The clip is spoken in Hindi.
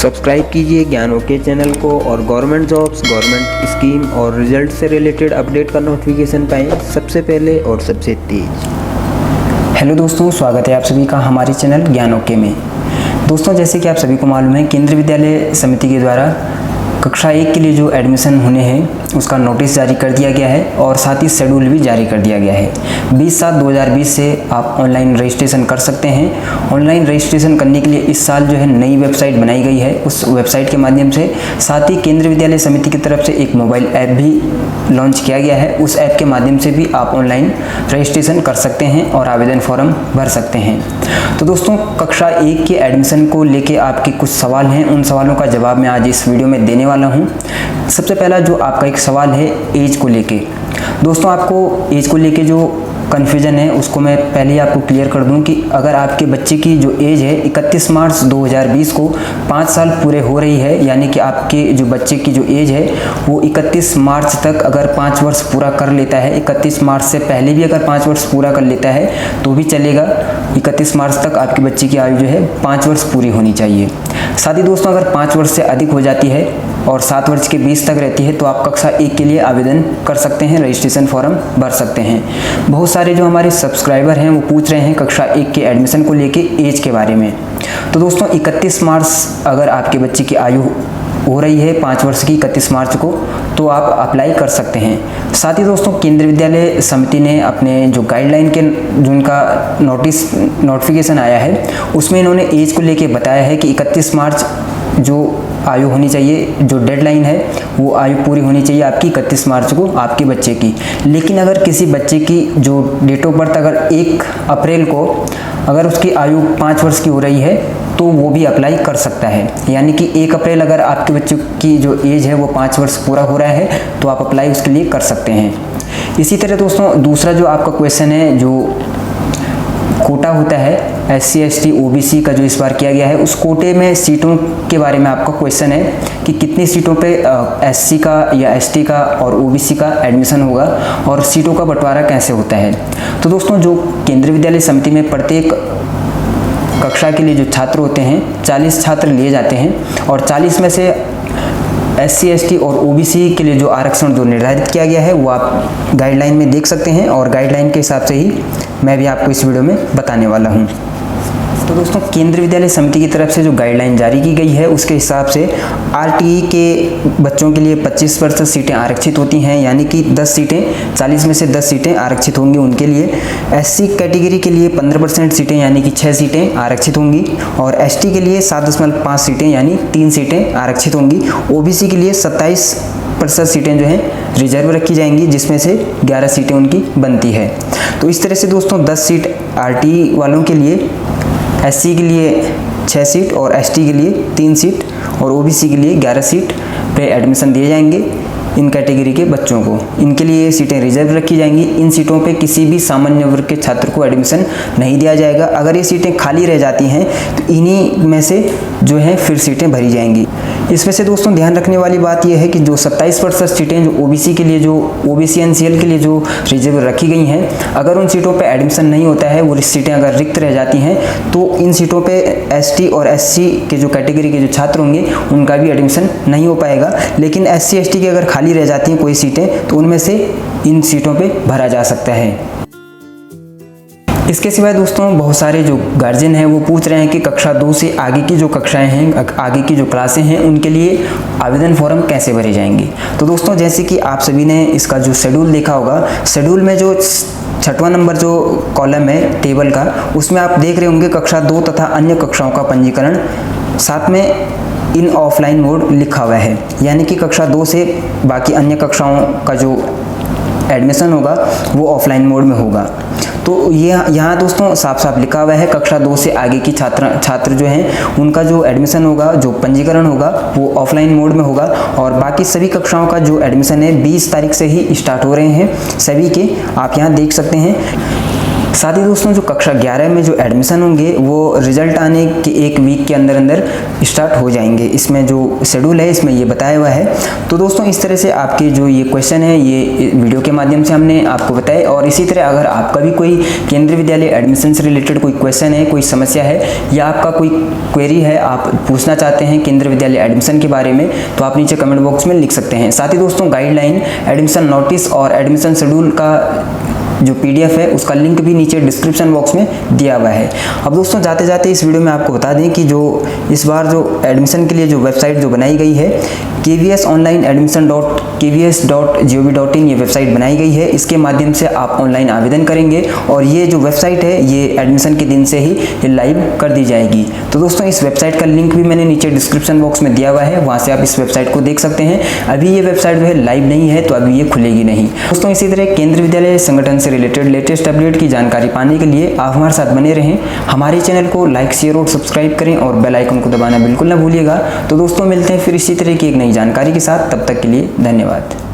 सब्सक्राइब कीजिए ज्ञान ओके चैनल को और गवर्नमेंट जॉब्स, गवर्नमेंट स्कीम और रिजल्ट से रिलेटेड अपडेट का नोटिफिकेशन पाएँ सबसे पहले और सबसे तेज़। हेलो दोस्तों, स्वागत है आप सभी का हमारे चैनल ज्ञान ओके में। दोस्तों, जैसे कि आप सभी को मालूम है, केंद्रीय विद्यालय समिति के द्वारा कक्षा 1 के लिए जो एडमिशन होने हैं उसका नोटिस जारी कर दिया गया है और साथ ही शेड्यूल भी जारी कर दिया गया है। 20/7/2020 से आप ऑनलाइन रजिस्ट्रेशन कर सकते हैं। ऑनलाइन रजिस्ट्रेशन करने के लिए इस साल जो है नई वेबसाइट बनाई गई है। उस वेबसाइट के माध्यम से साथ ही केंद्रीय विद्यालय समिति की तरफ से एक मोबाइल ऐप भी लॉन्च किया गया है। उस ऐप के माध्यम से भी आप ऑनलाइन रजिस्ट्रेशन कर सकते हैं और आवेदन फॉर्म भर सकते हैं। तो दोस्तों, कक्षा 1 के एडमिशन को लेके आपके कुछ सवाल हैं, उन सवालों का जवाब मैं आज इस वीडियो में देने वाला हूं। सबसे पहला जो आपका एक सवाल है एज को लेके। दोस्तों, आपको एज को लेके जो कन्फ्यूजन है उसको मैं पहले ही आपको क्लियर कर दूं कि अगर आपके बच्चे की जो एज है 31 मार्च 2020 को 5 साल पूरे हो रही है, यानी कि आपके जो बच्चे की जो एज है वो 31 मार्च तक अगर 5 वर्ष पूरा कर लेता है, 31 मार्च से पहले भी अगर 5 वर्ष पूरा कर लेता है तो भी चलेगा। 31 मार्च तक आपके बच्चे की आयु जो है 5 वर्ष पूरी होनी चाहिए। साथ ही दोस्तों, अगर 5 वर्ष से अधिक हो जाती है और 7 वर्ष के 20 तक रहती है तो आप कक्षा 1 के लिए आवेदन कर सकते हैं, रजिस्ट्रेशन फॉर्म भर सकते हैं। बहुत सारे जो हमारे सब्सक्राइबर हैं वो पूछ रहे हैं कक्षा 1 के एडमिशन को लेके एज के बारे में। तो दोस्तों, 31 मार्च अगर आपके बच्चे की आयु हो रही है 5 वर्ष की 31 मार्च को, तो आप अप्लाई कर सकते हैं। साथ ही दोस्तों, केंद्रीय विद्यालय समिति ने अपने जो गाइडलाइन के जिनका नोटिफिकेशन आया है उसमें इन्होंने एज को लेके बताया है कि 31 मार्च जो आयु होनी चाहिए, जो डेडलाइन है वो आयु पूरी होनी चाहिए आपकी 31 मार्च को आपके बच्चे की। लेकिन अगर किसी बच्चे की जो डेट ऑफ बर्थ अगर 1 अप्रैल को अगर उसकी आयु 5 वर्ष की हो रही है तो वो भी अप्लाई कर सकता है। यानी कि 1 अप्रैल अगर आपके बच्चे की जो एज है वो 5 वर्ष पूरा हो रहा है तो आप अप्लाई उसके लिए कर सकते हैं। इसी तरह दोस्तों, दूसरा जो आपका क्वेश्चन है, जो कोटा होता है SC ST OBC का जो इस बार किया गया है, उस कोटे में सीटों के बारे में आपका क्वेश्चन है कि कितनी सीटों पे SC का या ST का और OBC का एडमिशन होगा और सीटों का बंटवारा कैसे होता है। तो दोस्तों, जो केंद्रीय विद्यालय समिति में प्रत्येक कक्षा के लिए जो छात्र होते हैं 40 छात्र लिए जाते हैं और 40 में से SC ST और OBC के लिए जो आरक्षण जो निर्धारित किया गया है वो आप गाइडलाइन में देख सकते हैं और गाइडलाइन के हिसाब से ही मैं भी आपको इस वीडियो में बताने वाला हूं। तो दोस्तों, केंद्रीय विद्यालय समिति की तरफ से जो गाइडलाइन जारी की गई है उसके हिसाब से RTE के बच्चों के लिए 25% सीटें आरक्षित होती हैं, यानी कि 10 सीटें 40 में से 10 सीटें आरक्षित होंगी उनके लिए। SC कैटेगरी के लिए 15% सीटें यानी कि 6 सीटें आरक्षित होंगी और ST के लिए 7.5 सीटें यानी 3 सीटें आरक्षित होंगी। OBC के लिए 27% सीटें जो हैं रिजर्व रखी जाएंगी, जिसमें से 11 सीटें उनकी बनती है। तो इस तरह से दोस्तों 10 सीट RTE वालों के लिए, SC के लिए 6 सीट और ST के लिए 3 सीट और OBC के लिए 11 सीट पे एडमिशन दिए जाएंगे। इन कैटेगरी के बच्चों को इनके लिए सीटें रिजर्व रखी जाएंगी। इन सीटों पे किसी भी सामान्य वर्ग के छात्र को एडमिशन नहीं दिया जाएगा। अगर ये सीटें खाली रह जाती हैं तो इन्हीं में से जो है फिर सीटें भरी जाएंगी। इसमें से दोस्तों ध्यान रखने वाली बात यह है कि जो 27% सीटें जो OBC के लिए, जो OBC NCL के लिए जो रिजर्व रखी गई हैं, अगर उन सीटों पे एडमिशन नहीं होता है, वो सीटें अगर रिक्त रह जाती हैं तो इन सीटों पे ST और SC के जो कैटेगरी के जो छात्र होंगे उनका भी एडमिशन नहीं हो पाएगा। लेकिन SC ST की अगर खाली रह जाती हैं कोई सीटें तो उनमें से इन सीटों पे भरा जा सकता है। इसके सिवाय दोस्तों, बहुत सारे जो गार्जियन हैं वो पूछ रहे हैं कि कक्षा 2 से आगे की जो कक्षाएं हैं, आगे की जो क्लासें हैं, उनके लिए आवेदन फॉर्म कैसे भरे जाएंगे। तो दोस्तों, जैसे कि आप सभी ने इसका जो शेड्यूल देखा होगा, शेड्यूल में जो 6वां नंबर जो कॉलम है टेबल का, उसमें आप देख रहे होंगे कक्षा 2 तथा अन्य कक्षाओं का पंजीकरण, साथ में इन ऑफलाइन मोड लिखा हुआ है। यानी कि कक्षा 2 से बाकी अन्य कक्षाओं का जो एडमिशन होगा वो ऑफलाइन मोड में होगा। तो ये यहाँ दोस्तों साफ साफ लिखा हुआ है कक्षा 2 से आगे की छात्र जो हैं उनका जो एडमिशन होगा, जो पंजीकरण होगा वो ऑफलाइन मोड में होगा और बाकी सभी कक्षाओं का जो एडमिशन है 20 तारीख से ही स्टार्ट हो रहे हैं सभी के, आप यहाँ देख सकते हैं। साथ ही दोस्तों जो कक्षा 11 में जो एडमिशन होंगे वो रिजल्ट आने के 1 वीक के अंदर अंदर स्टार्ट हो जाएंगे। इसमें जो शेड्यूल है इसमें ये बताया हुआ है। तो दोस्तों इस तरह से आपके जो ये क्वेश्चन है ये वीडियो के माध्यम से हमने आपको बताए। और इसी तरह अगर आपका भी कोई केंद्रीय विद्यालय एडमिशन से रिलेटेड कोई क्वेश्चन है, कोई समस्या है या आपका कोई क्वेरी है, आप पूछना चाहते हैं केंद्रीय विद्यालय एडमिशन के बारे में, तो आप नीचे कमेंट बॉक्स में लिख सकते हैं। साथ ही दोस्तों गाइडलाइन, एडमिशन नोटिस और एडमिशन शेड्यूल का जो PDF है उसका लिंक भी नीचे डिस्क्रिप्शन बॉक्स में दिया हुआ है। अब दोस्तों जाते जाते इस वीडियो में आपको बता दें कि जो इस बार जो एडमिशन के लिए जो वेबसाइट जो बनाई गई है kvsonlineadmission.kvs.gov.in ये वेबसाइट बनाई गई है। इसके माध्यम से आप ऑनलाइन आवेदन करेंगे और ये जो वेबसाइट है ये एडमिशन के दिन से ही ये लाइव कर दी जाएगी। तो दोस्तों इस वेबसाइट का लिंक भी मैंने नीचे डिस्क्रिप्शन बॉक्स में दिया हुआ है, वहाँ से आप इस वेबसाइट को देख सकते हैं। अभी ये वेबसाइट जो है लाइव नहीं है तो अभी ये खुलेगी नहीं। दोस्तों इसी तरह केंद्रीय विद्यालय संगठन से रिलेटेड लेटेस्ट अपडेट की जानकारी पाने के लिए आप हमारे साथ बने रहें। हमारे चैनल को लाइक, शेयर और सब्सक्राइब करें और बेल आइकन को दबाना बिल्कुल ना भूलिएगा। तो दोस्तों मिलते हैं फिर इसी तरह की एक नई जानकारी के साथ, तब तक के लिए धन्यवाद।